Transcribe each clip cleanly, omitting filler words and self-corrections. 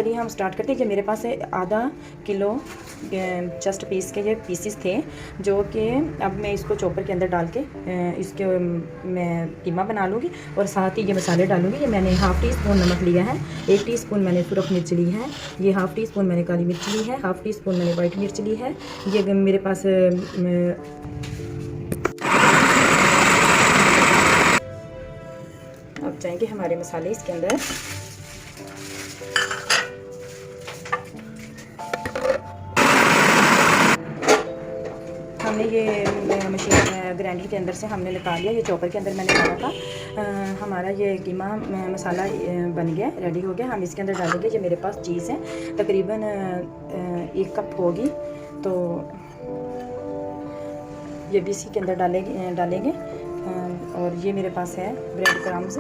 चलिए हम स्टार्ट करते हैं। कि मेरे पास आधा किलो जस्ट पीस के ये पीसेस थे, जो कि अब मैं इसको चॉपर के अंदर डाल के इसके मैं कीमा बना लूँगी और साथ ही ये मसाले डालूँगी। ये मैंने हाफ़ टी स्पून नमक लिया है, 1 टीस्पून मैंने सुरख मिर्च ली है, ये हाफ़ टी स्पून मैंने काली मिर्च ली है, हाफ़ टी स्पून मैंने वाइट मिर्च ली है। ये मेरे पास अब जाएंगे हमारे मसाले इसके अंदर। हमने ये मशीन ग्राइंडर के अंदर से हमने निकाल लिया, ये चॉपर के अंदर मैंने डाला था। हमारा ये कीमा मसाला बन गया, रेडी हो गया। हम इसके अंदर डालेंगे, ये मेरे पास चीज़ है तकरीबन 1 कप होगी, तो ये भी इसी के अंदर डालेंगे। और ये मेरे पास है ब्रेड क्रम्स,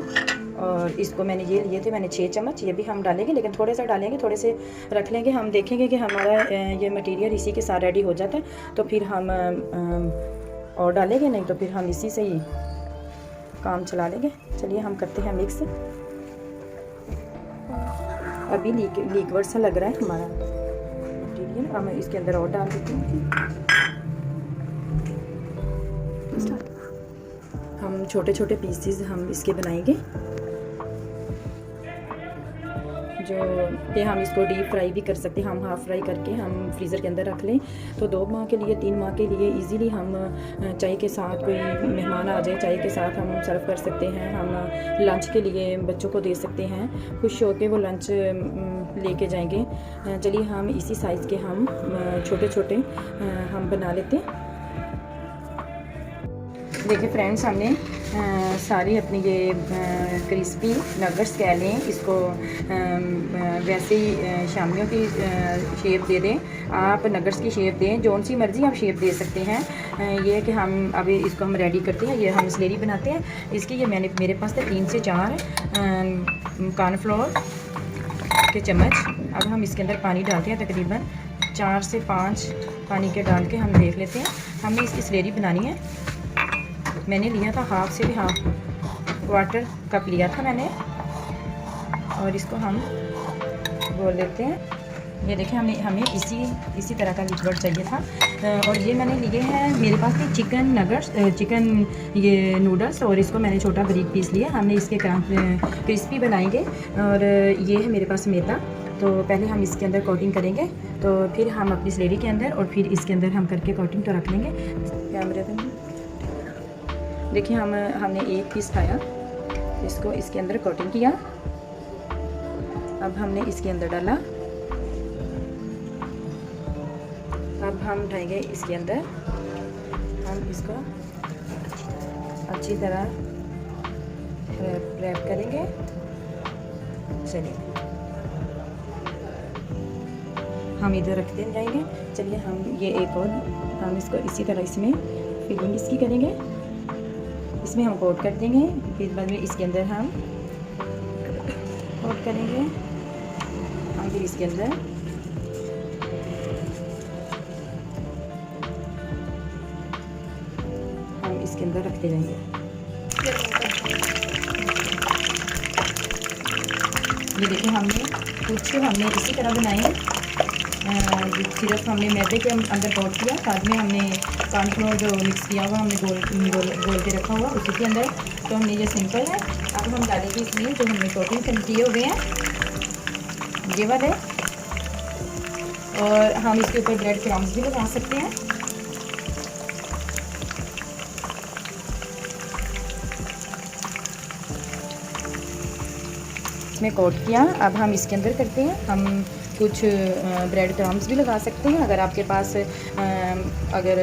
और इसको मैंने ये लिए थे मैंने 6 चम्मच, ये भी हम डालेंगे, लेकिन थोड़े से डालेंगे, थोड़े से रख लेंगे। हम देखेंगे कि हमारा ये मटेरियल इसी के साथ रेडी हो जाता है तो फिर हम और डालेंगे, नहीं तो फिर हम इसी से ही काम चला लेंगे। चलिए हम करते हैं मिक्स। अभी लिक्विड सा लग रहा है हमारा मटेरियल, हम इसके अंदर और डाल देते हैं। हम छोटे छोटे पीसेस हम इसके बनाएंगे, जो कि हम इसको डीप फ्राई भी कर सकते हैं। हम हाफ़ फ्राई करके हम फ्रीज़र के अंदर रख लें तो 2 माह के लिए 3 माह के लिए इजीली हम चाय के साथ, कोई मेहमान आ जाए चाय के साथ हम सर्व कर सकते हैं। हम लंच के लिए बच्चों को दे सकते हैं, खुश होकर वो लंच लेके जाएंगे। चलिए हम इसी साइज़ के हम छोटे छोटे हम बना लेते हैं। देखिए फ्रेंड्स, हमने सारी अपनी ये क्रिस्पी नगट्स कह लें इसको, वैसे ही शामियों की शेप दे दें, आप नगट्स की शेप दें, जौन सी मर्ज़ी आप शेप दे सकते हैं। ये है कि हम अभी इसको हम रेडी करते हैं, ये हम स्लेरी बनाते हैं इसकी। ये मेरे पास था 3 से 4 कॉर्नफ्लोर के चम्मच। अब हम इसके अंदर पानी डालते हैं, तकरीबन 4 से 5 पानी के डाल के हम देख लेते हैं। हमने इसकी स्लेरी बनानी है। मैंने लिया था हाफ़ से भी हाफ़ वाटर कप लिया था मैंने, और इसको हम बोल लेते हैं। ये देखें, हमें इसी तरह का लिक्विड चाहिए था। और ये मैंने लिए हैं, मेरे पास थी चिकन नगट्स, चिकन ये नूडल्स, और इसको मैंने छोटा बारीक पीस लिया। हमने इसके क्रिस्पी बनाएंगे। और ये है मेरे पास मैदा, तो पहले हम इसके अंदर कोटिंग करेंगे, तो फिर हम अपनी स्लेरी के अंदर और फिर इसके अंदर हम करके कोटिंग तो रख लेंगे। कैमरे पे देखिए, हमने 1 पीस खाया, इसको इसके अंदर कोटिंग किया। अब हमने इसके अंदर डाला, अब हम डालेंगे इसके अंदर, हम इसको अच्छी तरह रैप करेंगे। चलिए हम इधर रखते जाएंगे। चलिए हम ये एक और हम इसको इसी तरह इसमें फिलिंग इसकी करेंगे, इसमें हम कोट कर देंगे। फिर बाद में इसके अंदर हम कोट करेंगे, हम फिर इसके अंदर हम इसके अंदर रखते जाएंगे। ये देखिए, हमने इसी तरह बनाए। सिर्फ हमने मैदे के अंदर कोट किया, बाद में हमने कॉर्नफ्लोर जो मिक्स किया हुआ हमने गोल के रखा हुआ उसी के अंदर। तो हमने ये सिंपल है। अब हम डालेंगे इसमें जो हमने कोटिंग किए हुए हैं, ये वाले, और हम इसके ऊपर ब्रेड क्रम्स भी लगा सकते हैं। इसमें कोट किया, अब हम इसके अंदर करते हैं। हम कुछ ब्रेड क्रम्स भी लगा सकते हैं, अगर आपके पास अगर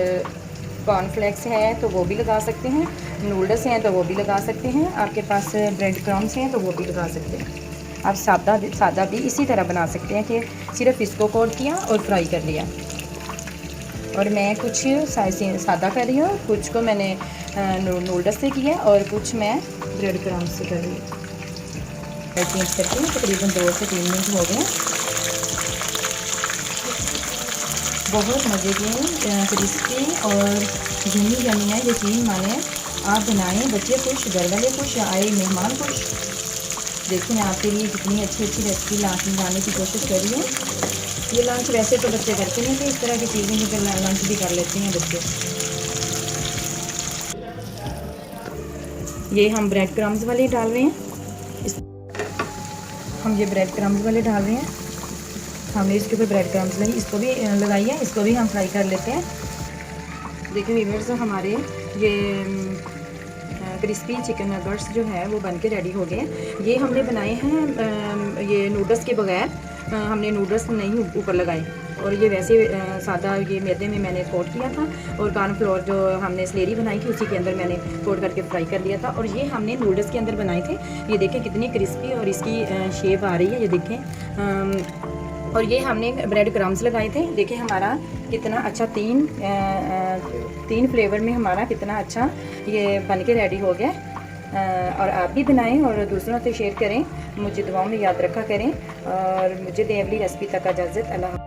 कॉर्नफ्लेक्स है तो वो भी लगा सकते हैं, नूडल्स हैं तो वो भी लगा सकते हैं, आपके पास ब्रेड क्रम्स हैं तो वो भी लगा सकते हैं। आप सादा भी इसी तरह बना सकते हैं कि सिर्फ इसको कोट किया और फ्राई कर लिया। और मैं कुछ सादा कर रही हूँ, कुछ को मैंने नूडल्स से किया और कुछ मैं ब्रेड क्रम्स से कर रही हूँ। चेंज करके तकरीबन 2 से 3 मिनट हो गए। बहुत मज़े के क्रिस्पी और यम्मी है, यकीन माने आप बनाएं, बच्चे खुश, घर वाले खुश, आए मेहमान खुश। देखिए मैं आपके लिए कितनी अच्छी अच्छी रेसिपी लाने की कोशिश कर रही हूँ। ये लंच वैसे तो बच्चे करते नहीं थे, इस तरह की चीज़ें भी लंच भी कर लेते हैं बच्चे। ये हम ब्रेड क्रम्स वाले डाल रहे हैं, हम ये ब्रेड क्रम्स वाले डाल रहे हैं। हमने इसके ऊपर ब्रेड क्रम्स लगी, इसको भी लगाई है, इसको भी हम फ्राई कर लेते हैं। देखिए व्यूअर्स, हमारे ये क्रिस्पी चिकन नगर्स जो है वो बन के रेडी हो गए। ये हमने बनाए हैं ये नूडल्स के बगैर, हमने नूडल्स नहीं ऊपर लगाए, और ये वैसे सादा ये मैदे में मैंने कोट किया था, और कॉर्नफ्लोर जो हमने स्लेरी बनाई थी उसी के अंदर मैंने कोट करके फ्राई कर लिया था, और ये हमने नूडल्स के अंदर बनाए थे। ये देखें कितनी क्रिस्पी और इसकी शेप आ रही है, ये देखें। और ये हमने ब्रेड क्रम्स लगाए थे। देखिए हमारा कितना अच्छा तीन फ्लेवर में हमारा कितना अच्छा ये बन के रेडी हो गया। और आप भी बनाएं और दूसरों से शेयर करें, मुझे दुआओं में याद रखा करें, और मुझे दें अगली रेसिपी तक इजाज़त। अल्लाह।